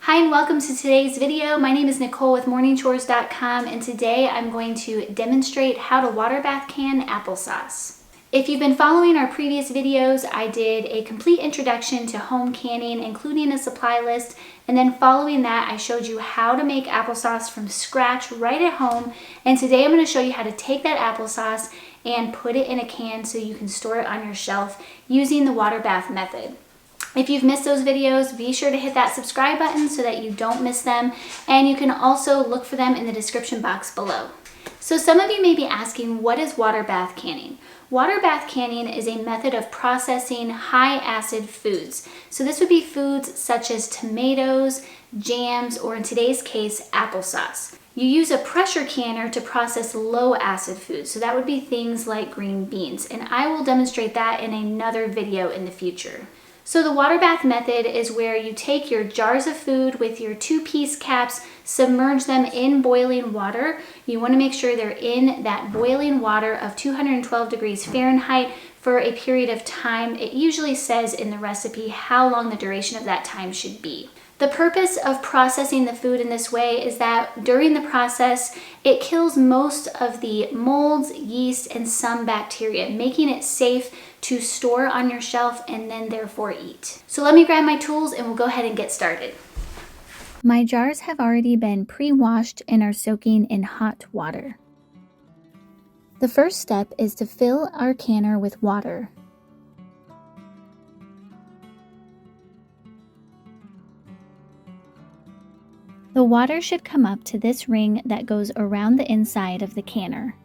Hi and welcome to today's video. My name is Nicole with morningchores.com and today I'm going to demonstrate how to water bath can applesauce. If you've been following our previous videos, I did a complete introduction to home canning, including a supply list, and then following that I showed you how to make applesauce from scratch right at home. And today I'm going to show you how to take that applesauce and put it in a can so you can store it on your shelf using the water bath method. If you've missed those videos, be sure to hit that subscribe button so that you don't miss them, and you can also look for them in the description box below. So some of you may be asking, what is water bath canning? Water bath canning is a method of processing high acid foods. So this would be foods such as tomatoes, jams, or in today's case, applesauce. You use a pressure canner to process low acid foods. So that would be things like green beans, and I will demonstrate that in another video in the future. So the water bath method is where you take your jars of food with your 2-piece caps, submerge them in boiling water. You want to make sure they're in that boiling water of 212 degrees Fahrenheit for a period of time. It usually says in the recipe how long the duration of that time should be. The purpose of processing the food in this way is that during the process, it kills most of the molds, yeast, and some bacteria, making it safe to store on your shelf and then therefore eat. So let me grab my tools and we'll go ahead and get started. My jars have already been pre-washed and are soaking in hot water. The first step is to fill our canner with water. The water should come up to this ring that goes around the inside of the canner.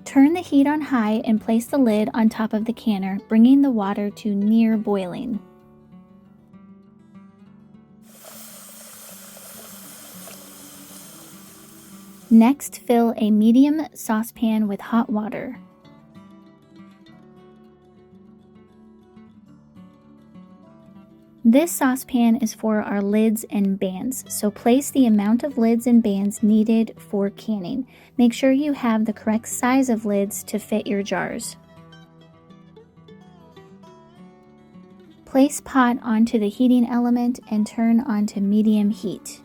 Turn the heat on high and place the lid on top of the canner, bringing the water to near boiling. Next, fill a medium saucepan with hot water. This saucepan is for our lids and bands, so place the amount of lids and bands needed for canning. Make sure you have the correct size of lids to fit your jars. Place pot onto the heating element and turn onto medium heat.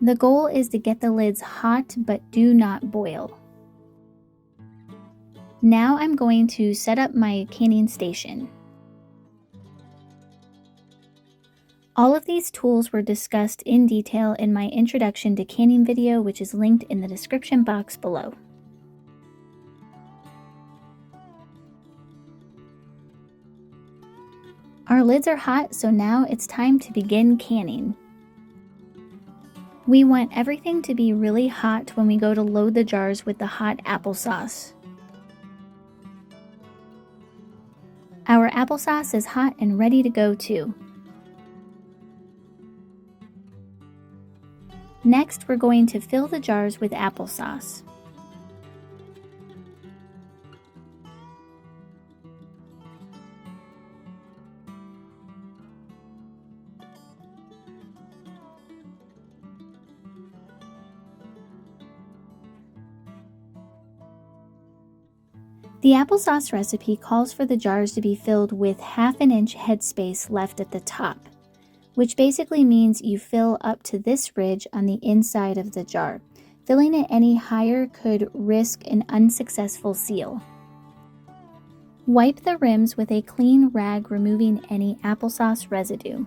The goal is to get the lids hot but do not boil. Now I'm going to set up my canning station. All of these tools were discussed in detail in my introduction to canning video, which is linked in the description box below. Our lids are hot, so now it's time to begin canning. We want everything to be really hot when we go to load the jars with the hot applesauce. Our applesauce is hot and ready to go too. Next, we're going to fill the jars with applesauce. The applesauce recipe calls for the jars to be filled with 1/2 inch headspace left at the top, which basically means you fill up to this ridge on the inside of the jar. Filling it any higher could risk an unsuccessful seal. Wipe the rims with a clean rag, removing any applesauce residue.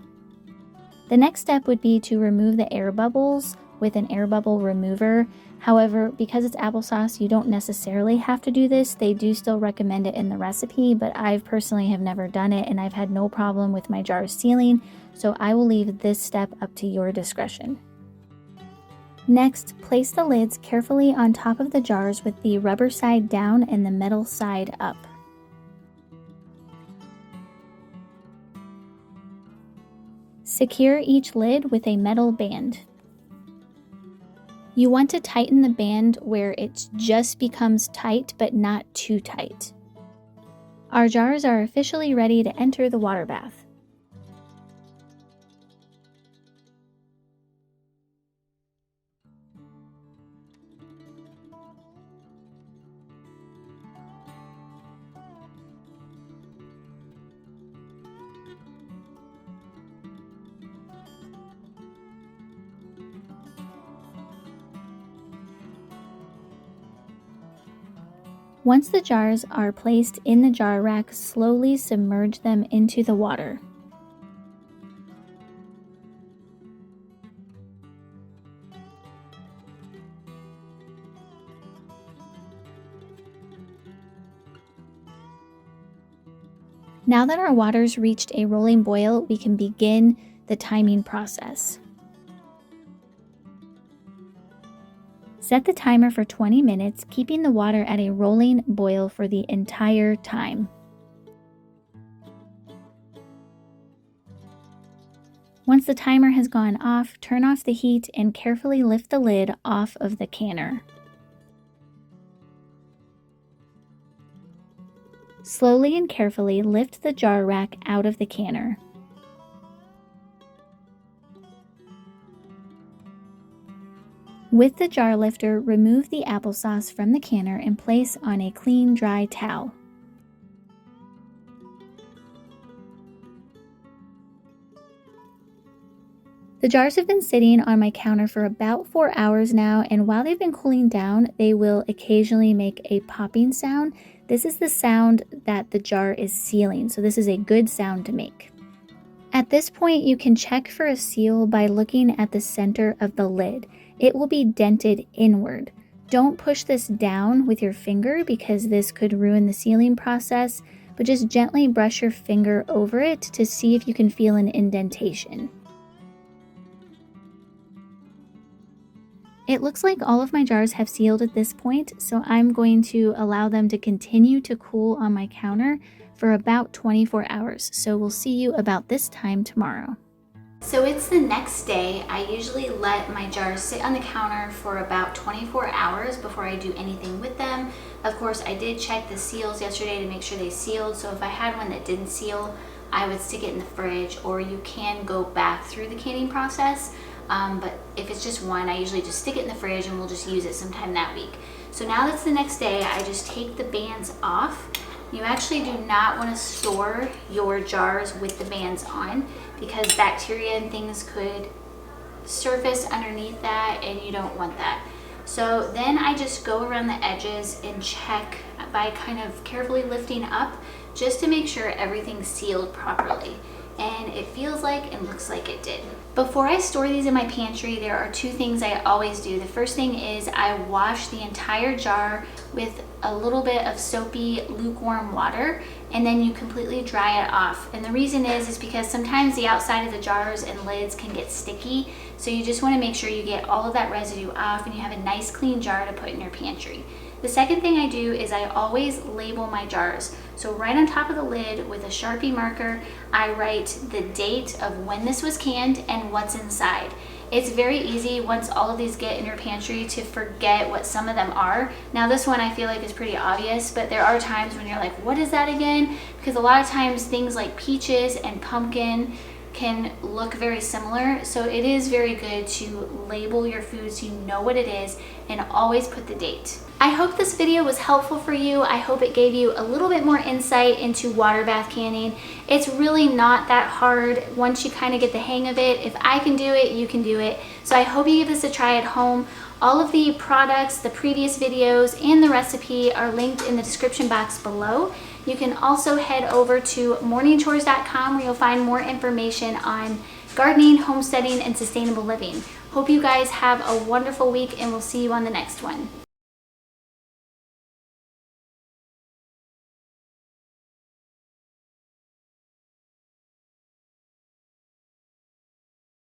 The next step would be to remove the air bubbles with an air bubble remover. However, because it's applesauce, you don't necessarily have to do this. They do still recommend it in the recipe, but I personally have never done it and I've had no problem with my jars sealing, so I will leave this step up to your discretion. Next, place the lids carefully on top of the jars with the rubber side down and the metal side up. Secure each lid with a metal band. You want to tighten the band where it just becomes tight but not too tight. Our jars are officially ready to enter the water bath. Once the jars are placed in the jar rack, slowly submerge them into the water. Now that our water's reached a rolling boil, we can begin the timing process. Set the timer for 20 minutes, keeping the water at a rolling boil for the entire time. Once the timer has gone off, turn off the heat and carefully lift the lid off of the canner. Slowly and carefully lift the jar rack out of the canner. With the jar lifter, remove the applesauce from the canner and place on a clean, dry towel. The jars have been sitting on my counter for about 4 hours now, and while they've been cooling down, they will occasionally make a popping sound. This is the sound that the jar is sealing, so this is a good sound to make. At this point, you can check for a seal by looking at the center of the lid. It will be dented inward. Don't push this down with your finger because this could ruin the sealing process, but just gently brush your finger over it to see if you can feel an indentation. It looks like all of my jars have sealed at this point, so I'm going to allow them to continue to cool on my counter for about 24 hours. So we'll see you about this time tomorrow. So it's the next day. I usually let my jars sit on the counter for about 24 hours before I do anything with them. Of course, I did check the seals yesterday to make sure they sealed, so if I had one that didn't seal, I would stick it in the fridge, or you can go back through the canning process. But if it's just one, I usually just stick it in the fridge and we'll just use it sometime that week. So now that's the next day, I just take the bands off. You actually do not want to store your jars with the bands on because bacteria and things could surface underneath that and you don't want that. So then I just go around the edges and check by kind of carefully lifting up just to make sure everything's sealed properly. And it feels like and looks like it did. Before I store these in my pantry, there are two things I always do. The first thing is I wash the entire jar with a little bit of soapy, lukewarm water, and then you completely dry it off. And the reason is because sometimes the outside of the jars and lids can get sticky, so you just want to make sure you get all of that residue off and you have a nice clean jar to put in your pantry. The second thing I do is I always label my jars. So right on top of the lid with a Sharpie marker, I write the date of when this was canned and what's inside. It's very easy once all of these get in your pantry to forget what some of them are. Now this one I feel like is pretty obvious, but there are times when you're like, what is that again? Because a lot of times things like peaches and pumpkin can look very similar. So it is very good to label your food so you know what it is and always put the date. I hope this video was helpful for you. I hope it gave you a little bit more insight into water bath canning. It's really not that hard once you kind of get the hang of it. If I can do it, you can do it. So I hope you give this a try at home. All of the products, the previous videos, and the recipe are linked in the description box below. You can also head over to morningchores.com where you'll find more information on gardening, homesteading, and sustainable living. Hope you guys have a wonderful week and we'll see you on the next one.